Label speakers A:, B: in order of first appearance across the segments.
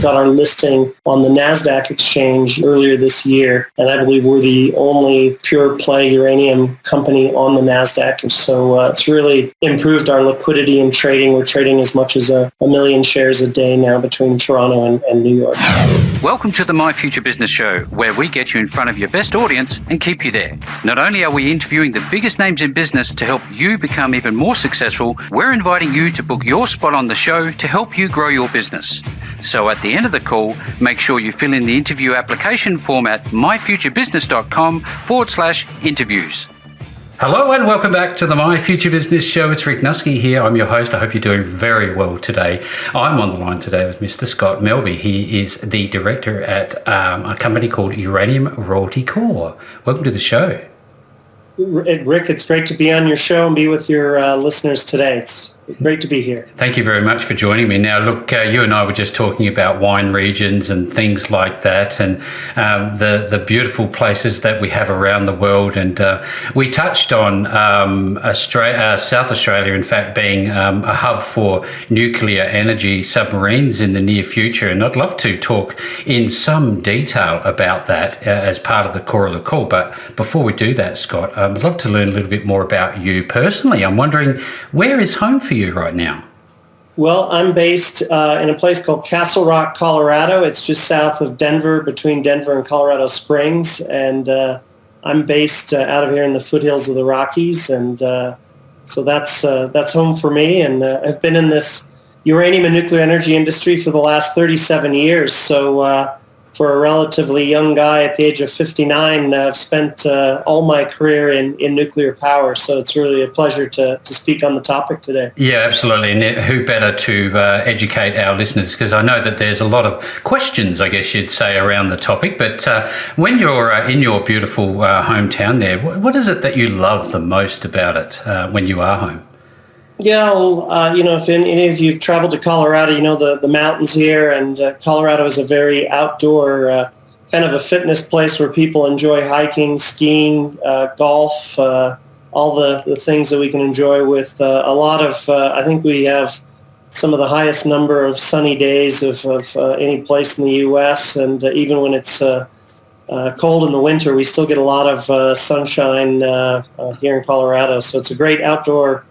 A: got our listing on the NASDAQ exchange earlier this year, and I believe we're the only pure play uranium company on the NASDAQ. And so it's really improved our liquidity and trading. We're trading as much as a million shares a day now between Toronto and New York.
B: Welcome to the My Future Business Show, where we get you in front of your best audience and keep you there. Not only are we interviewing the biggest names in business to help you become even more successful, we're inviting you to book your spot on the show to help you grow your business. So at the end of the call, make sure you fill in the interview application form at myfuturebusiness.com/interviews.
C: Hello and welcome back to the My Future Business Show. It's Rick Nuske here. I'm your host. I hope you're doing very well today. I'm on the line today with Mr. Scott Melbye. He is the director at a company called Uranium Royalty Corp. Welcome to the show.
A: Rick, it's great to be on your show and be with your listeners today. It's great to be here.
C: Thank you very much for joining me. Now, look, you and I were just talking about wine regions and things like that, and the beautiful places that we have around the world. And we touched on South Australia, in fact, being a hub for nuclear energy submarines in the near future. And I'd love to talk in some detail about that as part of the core of the call. But before we do that, Scott, I'd love to learn a little bit more about you personally. I'm wondering, where is home for you right now?
A: Well, I'm based in a place called Castle Rock, Colorado. It's just south of Denver, between Denver and Colorado Springs. And I'm based out of here in the foothills of the Rockies. And so that's home for me. And I've been in this uranium and nuclear energy industry for the last 37 years. So for a relatively young guy at the age of 59, I've spent all my career in nuclear power. So it's really a pleasure to speak on the topic today. Yeah,
C: absolutely. And who better to educate our listeners? Because I know that there's a lot of questions, I guess you'd say, around the topic. But when you're in your beautiful hometown there, what is it that you love the most about it when you are home?
A: Yeah, well, if any of you have traveled to Colorado, you know the mountains here, and Colorado is a very outdoor kind of a fitness place where people enjoy hiking, skiing, golf, all the things that we can enjoy with a lot of, I think we have some of the highest number of sunny days of any place in the U.S., and even when it's cold in the winter, we still get a lot of sunshine here in Colorado. So it's a great outdoor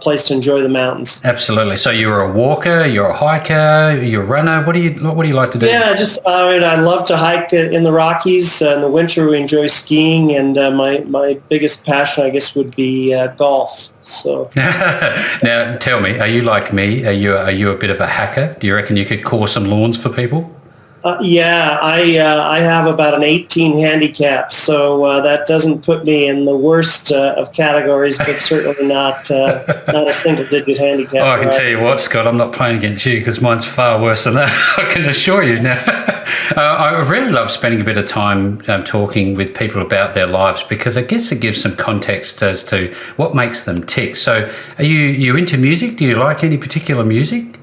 A: place to enjoy the mountains.
C: Absolutely. So you're a walker, you're a hiker, you're a runner. What do you like to do?
A: Yeah, I love to hike in the Rockies. In the winter, we enjoy skiing, and my biggest passion, I guess, would be golf. So
C: now, tell me, are you like me? Are you a bit of a hacker? Do you reckon you could core some lawns for people?
A: Yeah, I have about an 18 handicap, so that doesn't put me in the worst of categories, but certainly not a single-digit handicap.
C: Oh, I can tell you what, Scott, I'm not playing against you because mine's far worse than that, I can assure you. Now, I really love spending a bit of time talking with people about their lives because I guess it gives some context as to what makes them tick. So are you into music? Do you like any particular music?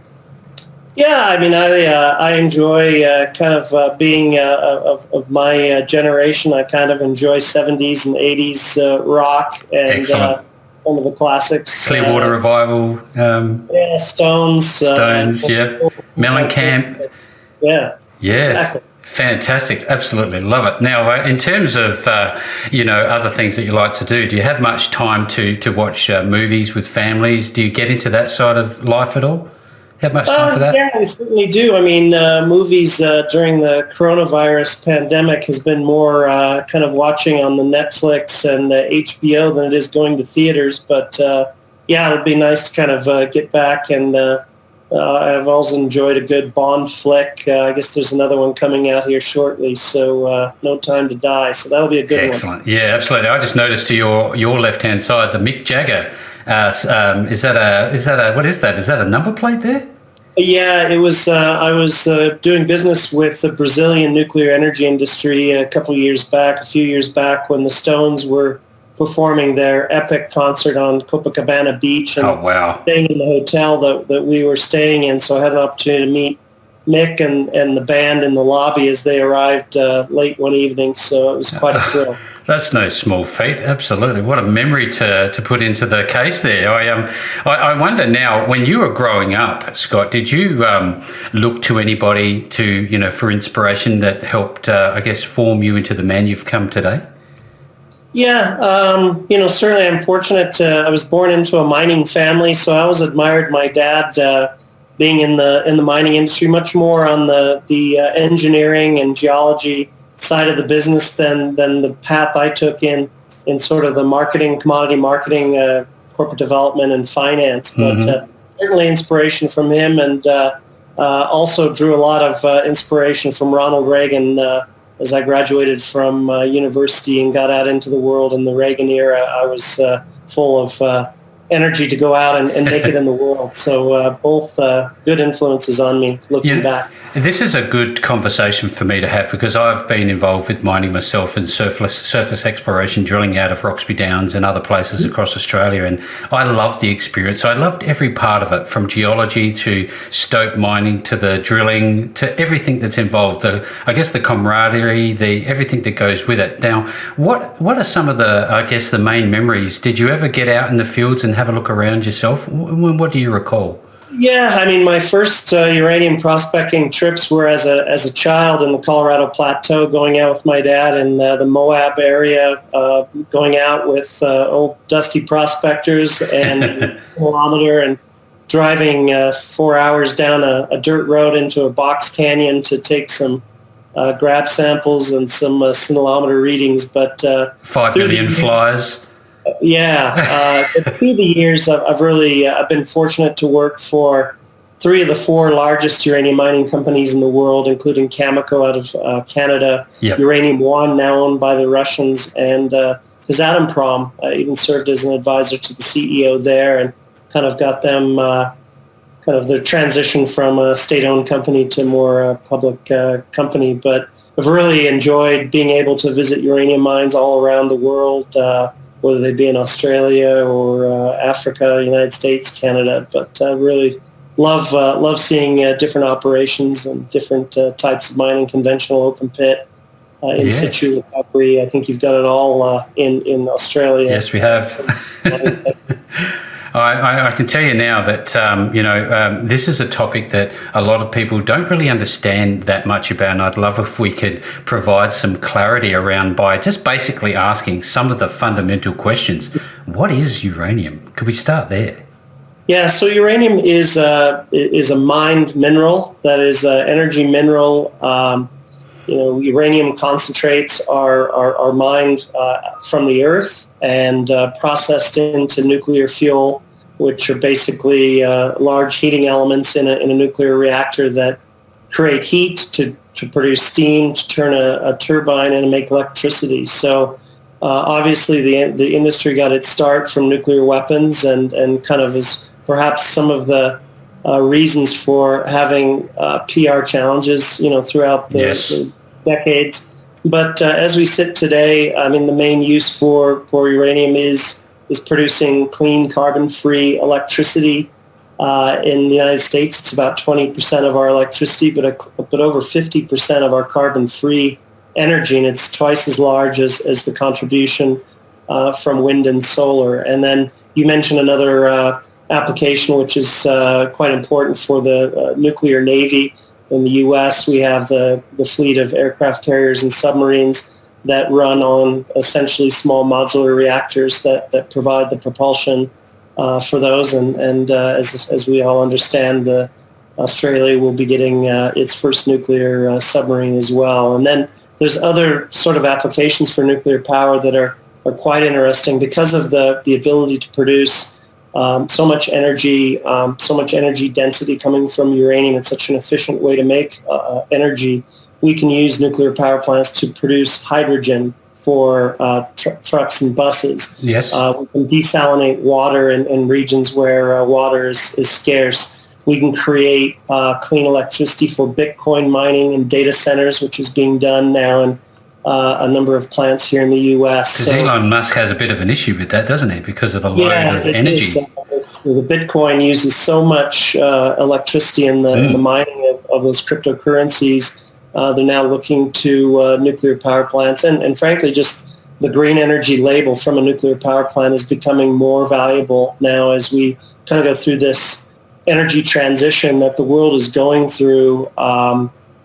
A: Yeah, I mean, I enjoy kind of being of my generation. I kind of enjoy 70s and 80s rock and some of the classics.
C: Clearwater Revival.
A: Yeah, Stones.
C: Yeah. Mellencamp.
A: Yeah.
C: Exactly. Fantastic. Absolutely love it. Now, in terms of, other things that you like to do you have much time to watch movies with families? Do you get into that side of life at all? Have much time for that?
A: Yeah, we certainly do. I mean, movies during the coronavirus pandemic has been more kind of watching on the Netflix and HBO than it is going to theaters. But it'd be nice to kind of get back. And I've always enjoyed a good Bond flick. I guess there's another one coming out here shortly. So No Time to Die. So that'll be a good one.
C: Excellent. Yeah, absolutely. I just noticed to your left-hand side, the Mick Jagger. Is that what is that? Is that a number plate there?
A: Yeah, it was. I was doing business with the Brazilian nuclear energy industry a few years back, when the Stones were performing their epic concert on Copacabana Beach, and
C: oh, wow.
A: staying in the hotel that we were staying in. So I had an opportunity to meet Mick and the band in the lobby as they arrived late one evening. So it was quite a thrill.
C: That's no small feat. Absolutely. What a memory to put into the case there. I wonder now, when you were growing up, Scott, did you look to anybody for inspiration that helped, form you into the man you've come today?
A: Yeah, certainly I'm fortunate. I was born into a mining family, so I always admired my dad being in the mining industry, much more on the engineering and geology side of the business than the path I took in sort of the marketing, commodity marketing, corporate development and finance. But certainly inspiration from him, and also drew a lot of inspiration from Ronald Reagan as I graduated from university and got out into the world in the Reagan era. I was full of energy to go out and make it in the world. So both good influences on me looking back.
C: This is a good conversation for me to have, because I've been involved with mining myself and surface exploration, drilling out of Roxby Downs and other places across Australia. And I loved the experience. I loved every part of it, from geology to stope mining to the drilling to everything that's involved. The camaraderie, everything that goes with it. Now, what are some of the main memories? Did you ever get out in the fields and have a look around yourself? What do you recall?
A: Yeah, I mean, my first uranium prospecting trips were as a child in the Colorado Plateau, going out with my dad in the Moab area, going out with old dusty prospectors and a kilometer, and driving 4 hours down a dirt road into a box canyon to take some grab samples and some scintillometer readings. But
C: 5 million flies.
A: Yeah, through the years, I've been fortunate to work for 3 of the 4 largest uranium mining companies in the world, including Cameco out of Canada, Uranium One, now owned by the Russians, and Kazatomprom. I even served as an advisor to the CEO there, and kind of got them their transition from a state-owned company to more public company. But I've really enjoyed being able to visit uranium mines all around the world, whether they be in Australia or Africa, United States, Canada. But I really love seeing different operations and different types of mining, conventional open pit, in situ recovery. I think you've got it all in Australia.
C: Yes, we have. I can tell you now that, this is a topic that a lot of people don't really understand that much about, and I'd love if we could provide some clarity around by just basically asking some of the fundamental questions. What is uranium? Could we start there?
A: Yeah, so uranium is a mined mineral, that is an energy mineral. Uranium concentrates are mined from the earth and processed into nuclear fuel, which are basically large heating elements in a nuclear reactor that create heat to produce steam, to turn a turbine and make electricity. So obviously the industry got its start from nuclear weapons, and kind of is perhaps some of the reasons for having PR challenges, throughout the decades. But as we sit today, I mean, the main use for uranium is producing clean, carbon-free electricity. In the United States, it's about 20% of our electricity, but over 50% of our carbon-free energy, and it's twice as large as the contribution from wind and solar. And then you mentioned another application, which is quite important for the nuclear navy. In the U.S., we have the fleet of aircraft carriers and submarines that run on essentially small modular reactors that provide the propulsion for those. And as we all understand, Australia will be getting its first nuclear submarine as well. And then there's other sort of applications for nuclear power that are quite interesting because of the ability to produce so much energy density coming from uranium. It's such an efficient way to make energy. We can use nuclear power plants to produce hydrogen for trucks and buses.
C: Yes.
A: We can desalinate water in regions where water is scarce. We can create clean electricity for Bitcoin mining and data centers, which is being done now in a number of plants here in the U.S.
C: Because Elon Musk has a bit of an issue with that, doesn't he? Because of the load of energy.
A: The Bitcoin uses so much electricity in the mining of those cryptocurrencies. They're now looking to nuclear power plants, and frankly, just the green energy label from a nuclear power plant is becoming more valuable now as we kind of go through this energy transition that the world is going through.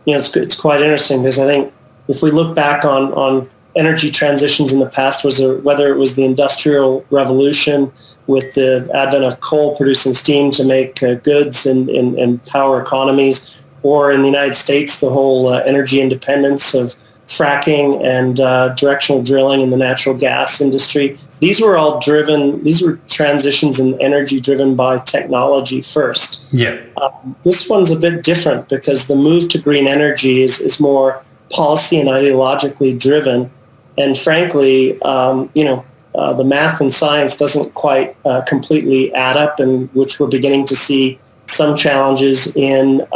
A: It's quite interesting because I think if we look back on energy transitions in the past, whether it was the Industrial Revolution with the advent of coal producing steam to make goods and power economies, or in the United States, the whole energy independence of fracking and directional drilling in the natural gas industry. These were transitions in energy driven by technology first.
C: Yeah.
A: This one's a bit different because the move to green energy is more policy and ideologically driven. And frankly, the math and science doesn't quite completely add up, and which we're beginning to see some challenges in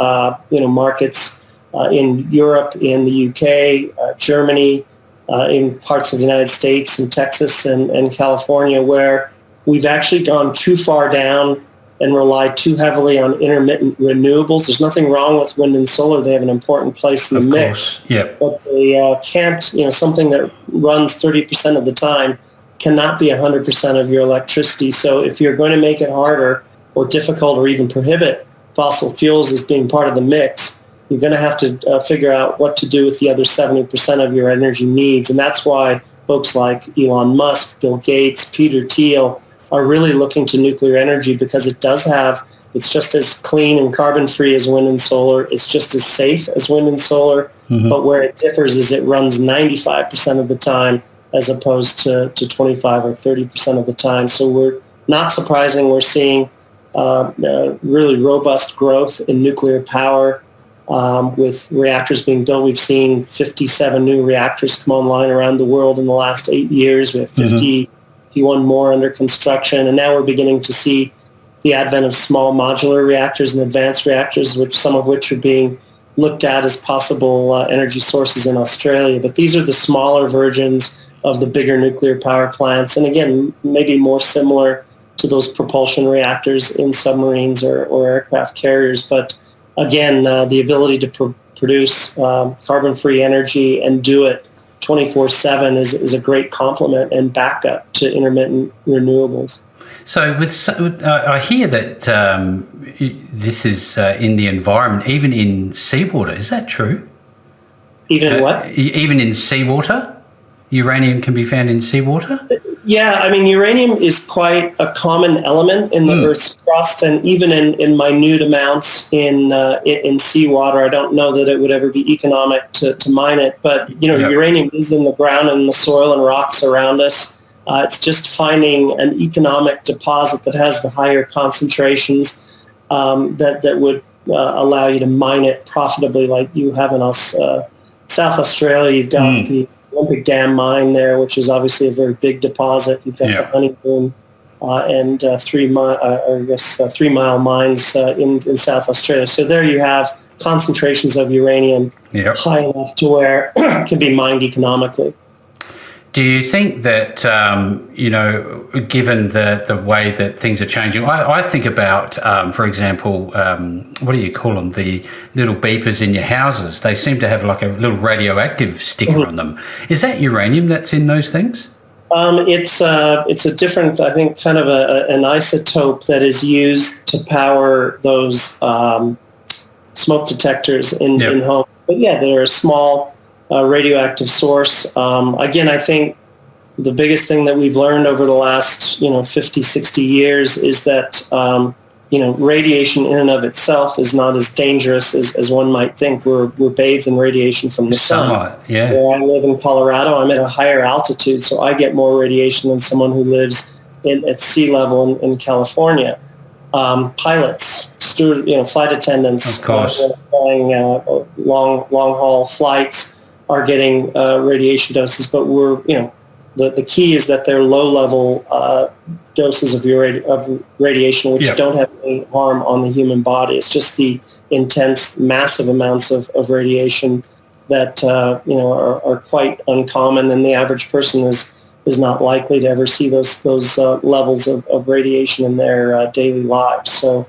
A: markets in Europe, in the UK, Germany, in parts of the United States, in Texas and California, where we've actually gone too far down and relied too heavily on intermittent renewables. There's nothing wrong with wind and solar. They have an important place in the mix.
C: Yeah.
A: But they can't, something that runs 30% of the time cannot be 100% of your electricity. So if you're going to make it harder or difficult or even prohibit fossil fuels as being part of the mix, you're going to have to figure out what to do with the other 70% of your energy needs. And that's why folks like Elon Musk, Bill Gates, Peter Thiel are really looking to nuclear energy because it's just as clean and carbon-free as wind and solar. It's just as safe as wind and solar. Mm-hmm. But where it differs is it runs 95% of the time as opposed to 25 or 30% of the time. So we're not surprising. We're seeing really robust growth in nuclear power. With reactors being built. We've seen 57 new reactors come online around the world in the last 8 years. We have 51 more under construction. And now we're beginning to see the advent of small modular reactors and advanced reactors, some of which are being looked at as possible energy sources in Australia. But these are the smaller versions of the bigger nuclear power plants. And again, maybe more similar to those propulsion reactors in submarines or aircraft carriers. But again, the ability to produce carbon-free energy and do it 24/7 is a great complement and backup to intermittent renewables.
C: So I hear that this is in the environment, even in seawater. Is that true?
A: Even what?
C: Even in seawater? Uranium can be found in seawater?
A: Yeah, I mean, uranium is quite a common element in the Earth's crust, and even in minute amounts in seawater. I don't know that it would ever be economic to mine it, but uranium is in the ground and the soil and rocks around us. It's just finding an economic deposit that has the higher concentrations that would allow you to mine it profitably, like you have in South Australia. You've got the Olympic Dam mine there, which is obviously a very big deposit. You've got the Honeymoon and 3 Mile mines in South Australia. So there you have concentrations of uranium high enough to where it can be mined economically.
C: Do you think that, given the way that things are changing, I think about, for example, what do you call them, the little beepers in your houses? They seem to have like a little radioactive sticker on them. Is that uranium that's in those things?
A: It's a different, I think, kind of an isotope that is used to power those smoke detectors in homes. But yeah, they're a small radioactive source. Again, I think the biggest thing that we've learned over the last 50, 60 years is that radiation in and of itself is not as dangerous as one might think. We're bathed in radiation from the sun. Where I live in Colorado, I'm at a higher altitude, so I get more radiation than someone who lives at sea level in California. Pilots, flight attendants,
C: of course,
A: flying long haul flights are getting radiation doses, but the key is that they're low-level doses of radiation, which don't have any harm on the human body. It's just the intense, massive amounts of radiation that are quite uncommon, and the average person is is not likely to ever see those levels of radiation in their daily lives. So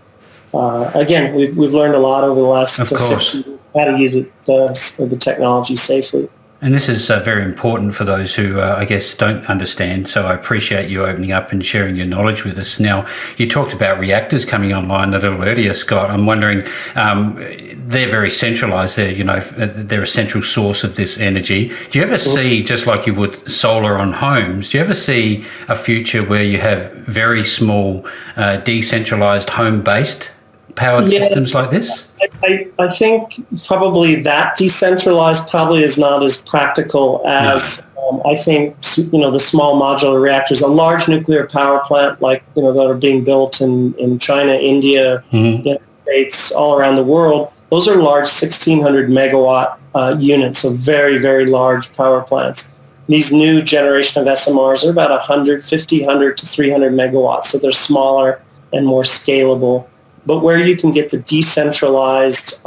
A: again, we've learned a lot over the last 6 years how to use the technology safely.
C: And this is very important for those who, I guess, don't understand. So I appreciate you opening up and sharing your knowledge with us. Now, you talked about reactors coming online a little earlier, Scott. I'm wondering, they're very centralised. They're a central source of this energy. Do you ever see, just like you would solar on homes, do you ever see a future where you have very small, decentralised, home-based powered systems like this?
A: I think probably that decentralized probably is not as practical as I think the small modular reactors. A large nuclear power plant like that are being built in China, India, United States, all around the world. Those are large 1,600 megawatt units, so very, very large power plants. These new generation of SMRs are about 100 to 300 megawatts, so they're smaller and more scalable. But where you can get the decentralized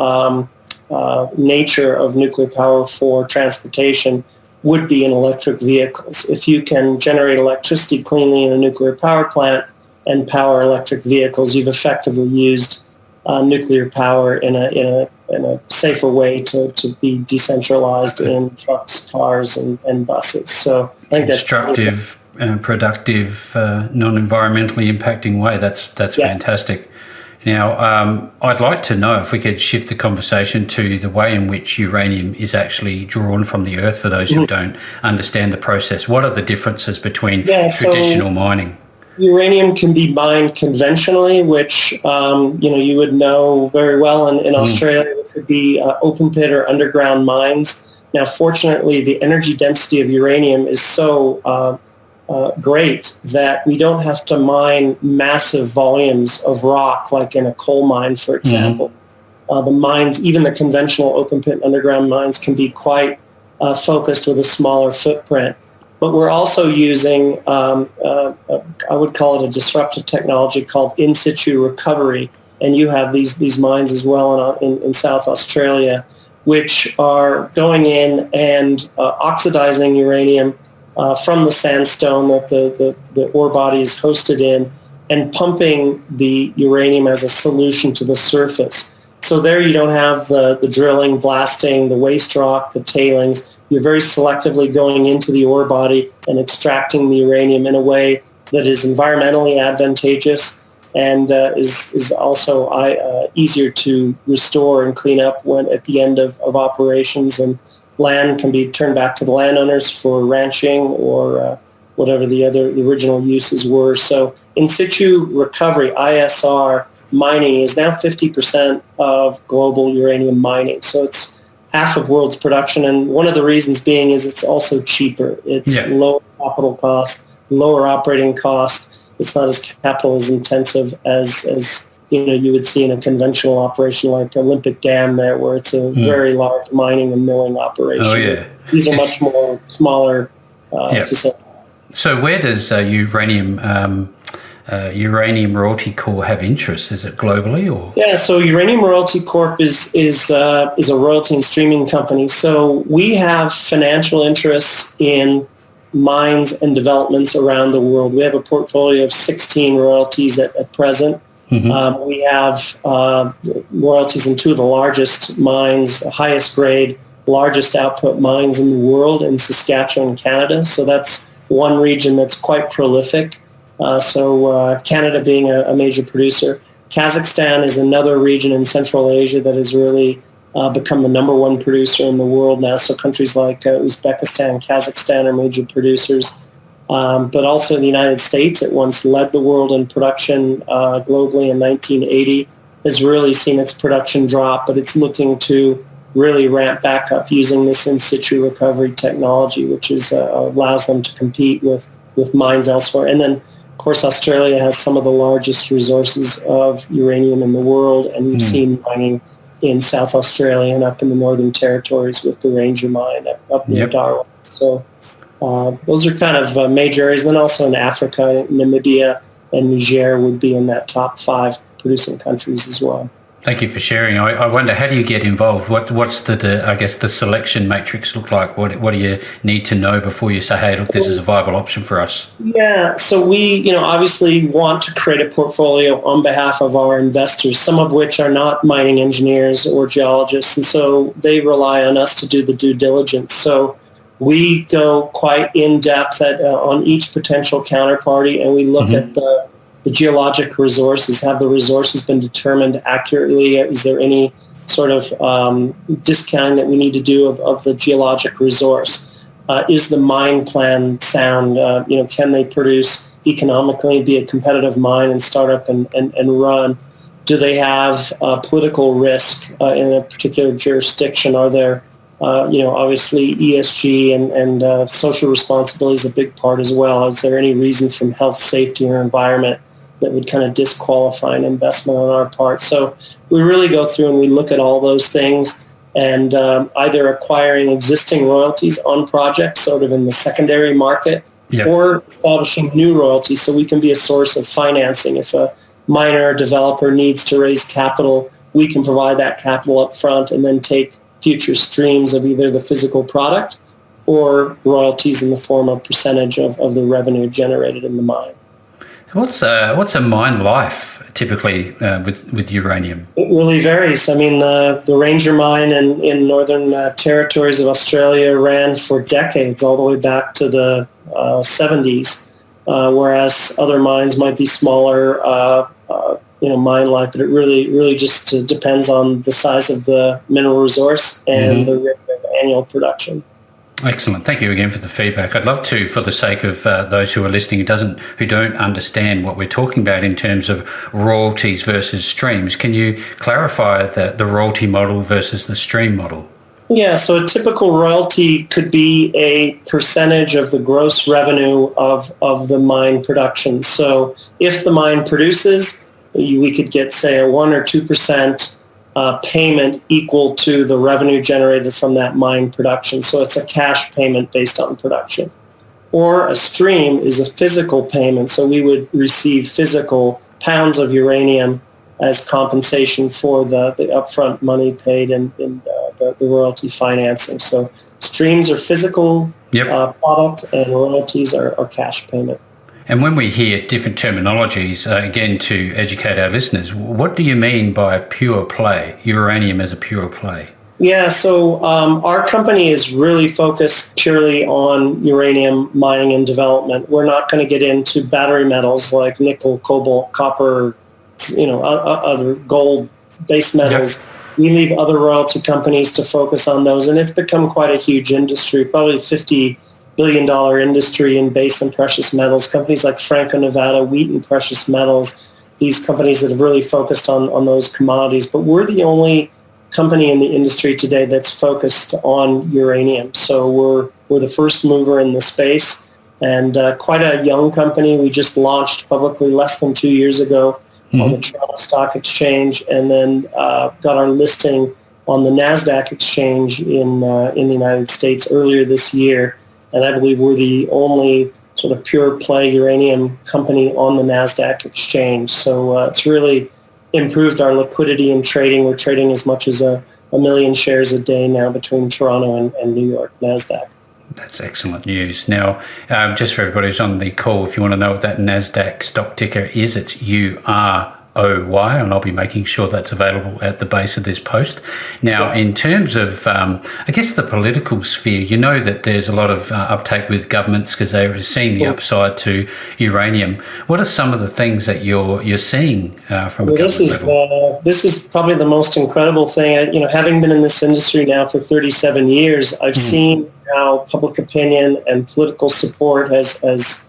A: nature of nuclear power for transportation would be in electric vehicles. If you can generate electricity cleanly in a nuclear power plant and power electric vehicles, you've effectively used nuclear power in a safer way to be decentralized in trucks, cars, and buses. So I think that's
C: constructive, productive, non-environmentally impacting way. That's fantastic. Now, I'd like to know if we could shift the conversation to the way in which uranium is actually drawn from the earth for those who don't understand the process. What are the differences between traditional mining?
A: Uranium can be mined conventionally, which you would know very well in Australia, which would be open pit or underground mines. Now, fortunately, the energy density of uranium is so great that we don't have to mine massive volumes of rock like in a coal mine, for example. The mines, even the conventional open pit underground mines, can be quite focused with a smaller footprint. But we're also using, I would call it a disruptive technology called in situ recovery. And you have these mines as well in South Australia, which are going in and oxidizing uranium from the sandstone that the ore body is hosted in and pumping the uranium as a solution to the surface. So there you don't have the drilling, blasting, the waste rock, the tailings. You're very selectively going into the ore body and extracting the uranium in a way that is environmentally advantageous and is also easier to restore and clean up when at the end of operations. And land can be turned back to the landowners for ranching or whatever the original uses were. So in situ recovery, ISR mining is now 50% of global uranium mining. So it's half of world's production. And one of the reasons being is it's also cheaper. It's lower capital cost, lower operating cost. It's not as capital as intensive as you would see in a conventional operation like Olympic Dam there, where it's a very large mining and milling operation.
C: Oh, yeah.
A: These are much more smaller facilities.
C: So where does Uranium Royalty Corp have interest? Is it globally or?
A: Yeah, so Uranium Royalty Corp is a royalty and streaming company. So we have financial interests in mines and developments around the world. We have a portfolio of 16 royalties at present. We have royalties in two of the largest mines, highest grade, largest output mines in the world in Saskatchewan, Canada. So that's one region that's quite prolific. Canada being a major producer. Kazakhstan is another region in Central Asia that has really become the number one producer in the world now. So countries like Uzbekistan, Kazakhstan are major producers. But also in the United States, it once led the world in production globally in 1980, has really seen its production drop, but it's looking to really ramp back up using this in situ recovery technology, which allows them to compete with mines elsewhere. And then, of course, Australia has some of the largest resources of uranium in the world, and we've seen mining in South Australia and up in the Northern Territories with the Ranger mine up near Darwin. So those are kind of major areas. Then also in Africa, Namibia and Niger would be in that top 5 producing countries as well.
C: Thank you for sharing. I wonder, how do you get involved? What's the selection matrix look like? What do you need to know before you say, hey, look, this is a viable option for us?
A: Yeah, so we, obviously want to create a portfolio on behalf of our investors, some of which are not mining engineers or geologists, and so they rely on us to do the due diligence. So we go quite in depth on each potential counterparty, and we look at the geologic resources. Have the resources been determined accurately? Is there any sort of discounting that we need to do of the geologic resource? Is the mine plan sound? Can they produce economically, be a competitive mine and start up and run? Do they have political risk in a particular jurisdiction? Are there, obviously ESG and social responsibility is a big part as well. Is there any reason from health, safety, or environment that would kind of disqualify an investment on our part? So we really go through and we look at all those things, and either acquiring existing royalties on projects sort of in the secondary market, or establishing new royalties so we can be a source of financing. If a miner or developer needs to raise capital, we can provide that capital up front and then take future streams of either the physical product or royalties in the form of percentage of the revenue generated in the mine.
C: What's a mine life typically with uranium?
A: It really varies. I mean, the Ranger mine in northern territories of Australia ran for decades, all the way back to the 70s, whereas other mines might be smaller, mine life, but it really just depends on the size of the mineral resource and the rate of annual production.
C: Excellent. Thank you again for the feedback. I'd love to, for the sake of those who are listening who don't understand what we're talking about in terms of royalties versus streams, can you clarify the royalty model versus the stream model?
A: Yeah, so a typical royalty could be a percentage of the gross revenue of the mine production. So if the mine produces, we could get, say, a 1 or 2% payment equal to the revenue generated from that mine production. So it's a cash payment based on production. Or a stream is a physical payment. So we would receive physical pounds of uranium as compensation for the upfront money paid in the royalty financing. So streams are physical product, and royalties are cash payment.
C: And when we hear different terminologies, again, to educate our listeners, what do you mean by pure play, uranium as a pure play?
A: Yeah, so our company is really focused purely on uranium mining and development. We're not going to get into battery metals like nickel, cobalt, copper, other gold-based metals. We leave other royalty companies to focus on those, and it's become quite a huge industry, probably $50 billion industry in base and precious metals. Companies like Franco-Nevada, Wheaton Precious Metals, these companies that have really focused on those commodities. But we're the only company in the industry today that's focused on uranium. So we're the first mover in the space, and quite a young company. We just launched publicly less than 2 years ago on the Toronto Stock Exchange, and then got our listing on the NASDAQ exchange in the United States earlier this year. And I believe we're the only sort of pure play uranium company on the NASDAQ exchange. So it's really improved our liquidity and trading. We're trading as much as a million shares a day now between Toronto and New York NASDAQ.
C: That's excellent news. Now, just for everybody who's on the call, if you want to know what that NASDAQ stock ticker is, it's UROY, and I'll be making sure that's available at the base of this post. Now, in terms of, I guess, the political sphere, you know that there's a lot of uptake with governments because they're seeing the upside to uranium. What are some of the things that you're seeing from a government level?
A: This is probably the most incredible thing. Having been in this industry now for 37 years, I've seen how public opinion and political support has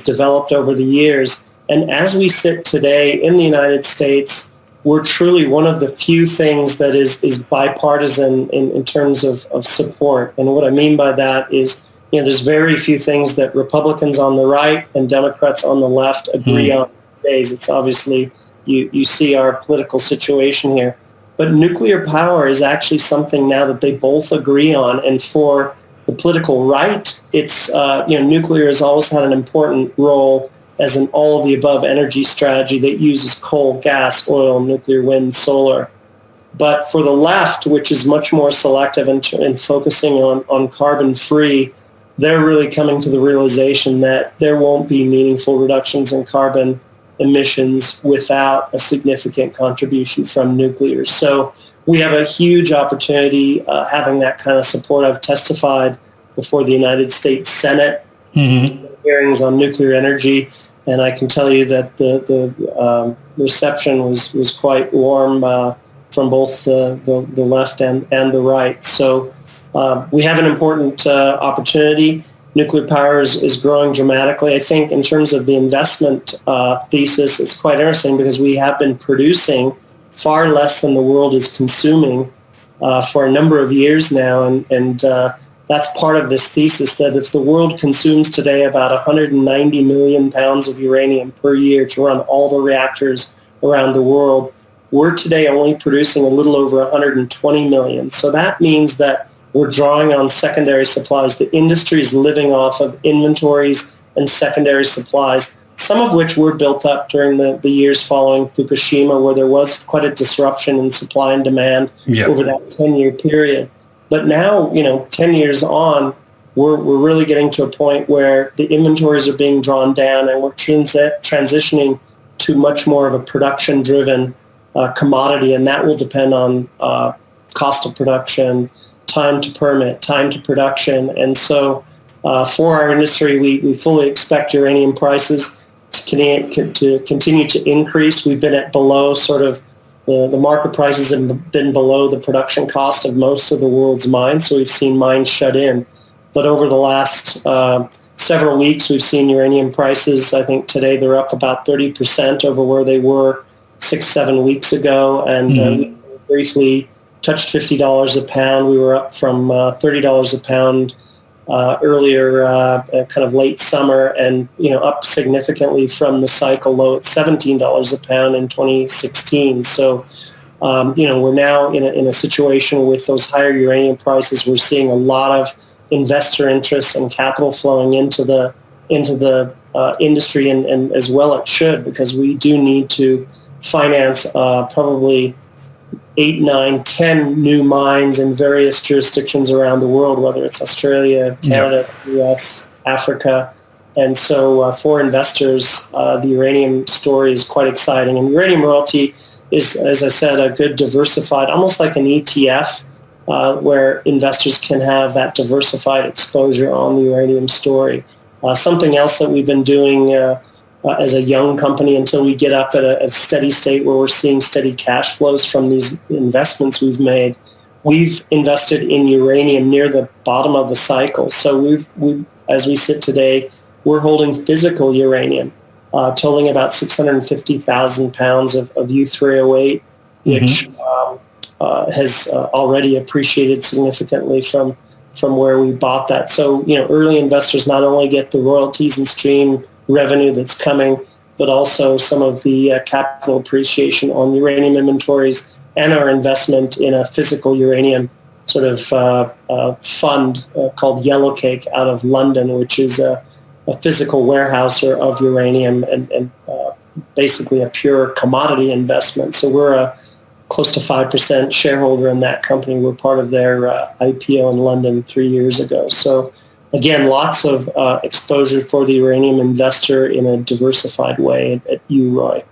A: developed over the years. And as we sit today in the United States, we're truly one of the few things that is bipartisan in terms of support. And what I mean by that is, there's very few things that Republicans on the right and Democrats on the left agree on these days. It's obviously, you see our political situation here. But nuclear power is actually something now that they both agree on. And for the political right, it's, nuclear has always had an important role as an all-of-the-above energy strategy that uses coal, gas, oil, nuclear, wind, solar. But for the left, which is much more selective and focusing on carbon-free, they're really coming to the realization that there won't be meaningful reductions in carbon emissions without a significant contribution from nuclear. So we have a huge opportunity having that kind of support. I've testified before the United States Senate hearings on nuclear energy, and I can tell you that the reception was quite warm from both the left and the right. So we have an important opportunity. Nuclear power is growing dramatically. I think in terms of the investment thesis, it's quite interesting because we have been producing far less than the world is consuming for a number of years now. And that's part of this thesis that if the world consumes today about 190 million pounds of uranium per year to run all the reactors around the world, we're today only producing a little over 120 million. So that means that we're drawing on secondary supplies. The industry is living off of inventories and secondary supplies, some of which were built up during the years following Fukushima, where there was quite a disruption in supply and demand over that 10-year period. But now, 10 years on, we're really getting to a point where the inventories are being drawn down and we're transitioning to much more of a production-driven commodity, and that will depend on cost of production, time to permit, time to production. And so for our industry, we fully expect uranium prices to continue to increase. We've been at below sort of the market prices have been below the production cost of most of the world's mines, so we've seen mines shut in. But over the last several weeks, we've seen uranium prices, I think today they're up about 30% over where they were 6-7 weeks ago, and we briefly touched $50 a pound. We were up from $30 a pound earlier, kind of late summer, and up significantly from the cycle low at $17 a pound in 2016. So, we're now in a situation with those higher uranium prices. We're seeing a lot of investor interest and capital flowing into the industry, and as well it should, because we do need to finance probably 8, 9, 10 new mines in various jurisdictions around the world, whether it's Australia, Canada, US, Africa. And so for investors, the uranium story is quite exciting. And uranium royalty is, as I said, a good diversified, almost like an ETF, where investors can have that diversified exposure on the uranium story. Something else that we've been doing as a young company until we get up at a steady state where we're seeing steady cash flows from these investments we've made. We've invested in uranium near the bottom of the cycle. So we as we sit today, we're holding physical uranium, totaling about 650,000 pounds of U3O8, which has already appreciated significantly from where we bought that. So, early investors not only get the royalties and stream revenue that's coming, but also some of the capital appreciation on uranium inventories and our investment in a physical uranium sort of fund called Yellowcake out of London, which is a physical warehouser of uranium and basically a pure commodity investment. So we're close to 5% shareholder in that company. We're part of their IPO in London 3 years ago. So again, lots of exposure for the uranium investor in a diversified way at UROY.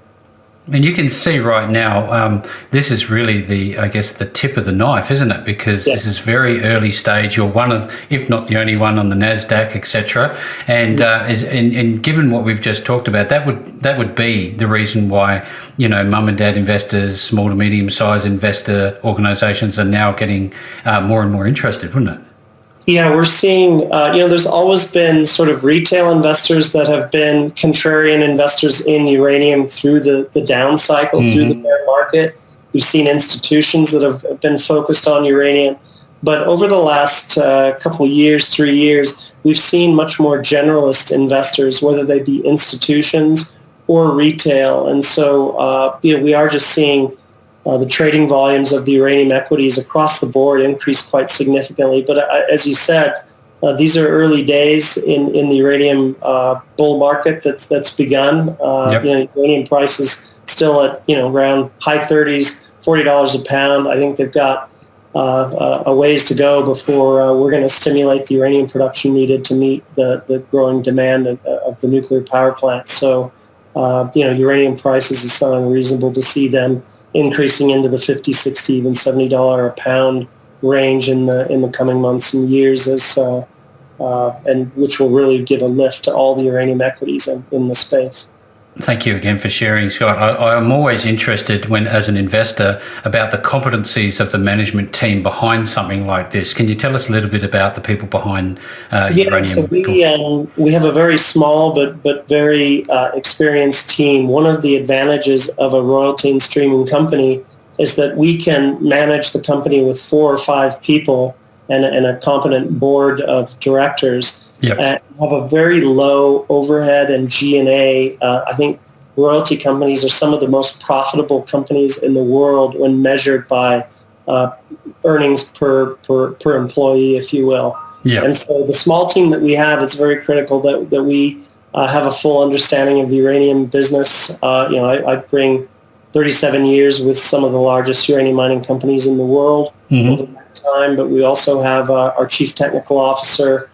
C: And you can see right now, this is really the tip of the knife, isn't it? Because this is very early stage. You're one of, if not the only one on the NASDAQ, etc. And and given what we've just talked about, that would be the reason why mum and dad investors, small to medium sized investor organisations are now getting more and more interested, wouldn't it?
A: Yeah, we're seeing, there's always been sort of retail investors that have been contrarian investors in uranium through the down cycle, through the bear market. We've seen institutions that have been focused on uranium. But over the last couple of years, 3 years, we've seen much more generalist investors, whether they be institutions or retail. And so, we are just seeing the trading volumes of the uranium equities across the board increased quite significantly. But as you said, these are early days in the uranium bull market that's begun. Uranium prices still at around high 30s, $40 a pound. I think they've got a ways to go before we're going to stimulate the uranium production needed to meet the growing demand of the nuclear power plant. So, uranium prices, it's not unreasonable to see them increasing into the $50, $60, even $70 a pound range in the coming months and years, and which will really give a lift to all the uranium equities in the space.
C: Thank you again for sharing, Scott. I'm always interested as an investor about the competencies of the management team behind something like this. Can you tell us a little bit about the people behind uranium?
A: So we have a very small but very experienced team. One of the advantages of a royalty and streaming company is that we can manage the company with 4 or 5 people and a competent board of directors.
C: Yep.
A: Have a very low overhead and G&A. I think royalty companies are some of the most profitable companies in the world when measured by earnings per employee, if you will.
C: Yep.
A: And so the small team that we have, it's very critical that we have a full understanding of the uranium business. I bring 37 years with some of the largest uranium mining companies in the world over that time, but we also have our chief technical officer,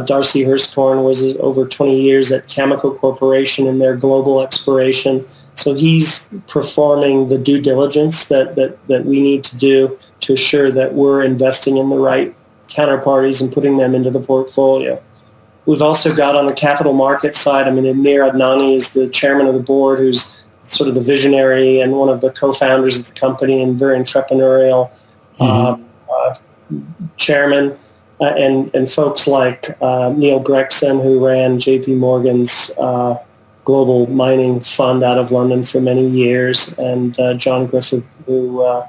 A: Darcy Hurstcorn, was over 20 years at Cameco Corporation in their global exploration. So he's performing the due diligence that we need to do to assure that we're investing in the right counterparties and putting them into the portfolio. We've also got on the capital market side, Amir Adnani is the chairman of the board, who's sort of the visionary and one of the co-founders of the company and very entrepreneurial chairman. And folks like Neil Gregson, who ran JP Morgan's global mining fund out of London for many years, and John Griffith, who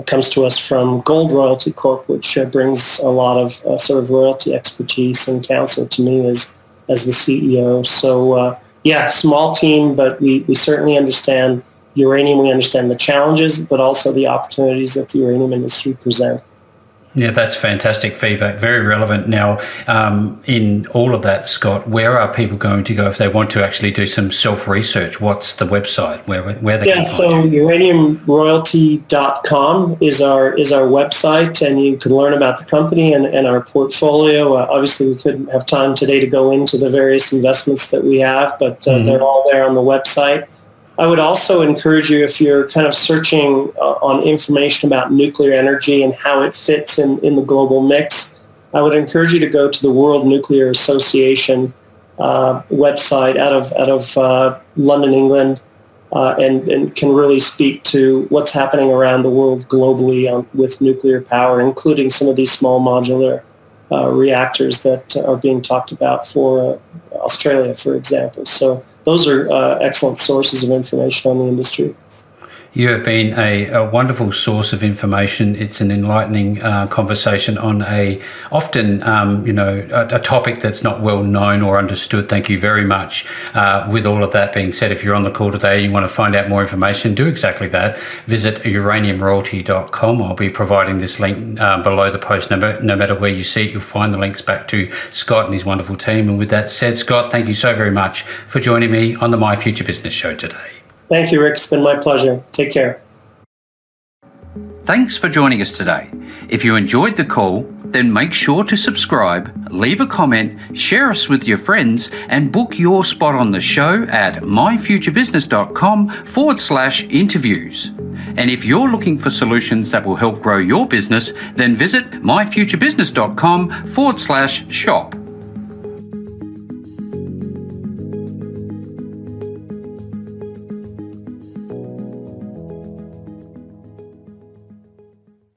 A: comes to us from Gold Royalty Corp, which brings a lot of sort of royalty expertise and counsel to me as the CEO. So, small team, but we certainly understand uranium. We understand the challenges, but also the opportunities that the uranium industry presents.
C: Yeah, that's fantastic feedback. Very relevant. Now, in all of that, Scott, where are people going to go if they want to actually do some self-research? What's the website where they can find you? uraniumroyalty.com is our website, and you can learn about the company and our portfolio. Obviously, we couldn't have time today to go into the various investments that we have, but they're all there on the website. I would also encourage you, if you're kind of searching on information about nuclear energy and how it fits in the global mix, I would encourage you to go to the World Nuclear Association website out of London, England, and can really speak to what's happening around the world globally with nuclear power, including some of these small modular reactors that are being talked about for Australia, for example. So those are excellent sources of information on the industry. You have been a wonderful source of information. It's an enlightening conversation on a topic that's not well known or understood. Thank you very much. With all of that being said, if you're on the call today and you want to find out more information, do exactly that. Visit uraniumroyalty.com. I'll be providing this link below the post. No matter where you see it, you'll find the links back to Scott and his wonderful team. And with that said, Scott, thank you so very much for joining me on the My Future Business show today.
A: Thank you, Rick. It's been my pleasure. Take care.
B: Thanks for joining us today. If you enjoyed the call, then make sure to subscribe, leave a comment, share us with your friends, and book your spot on the show at myfuturebusiness.com/interviews. And if you're looking for solutions that will help grow your business, then visit myfuturebusiness.com/shop.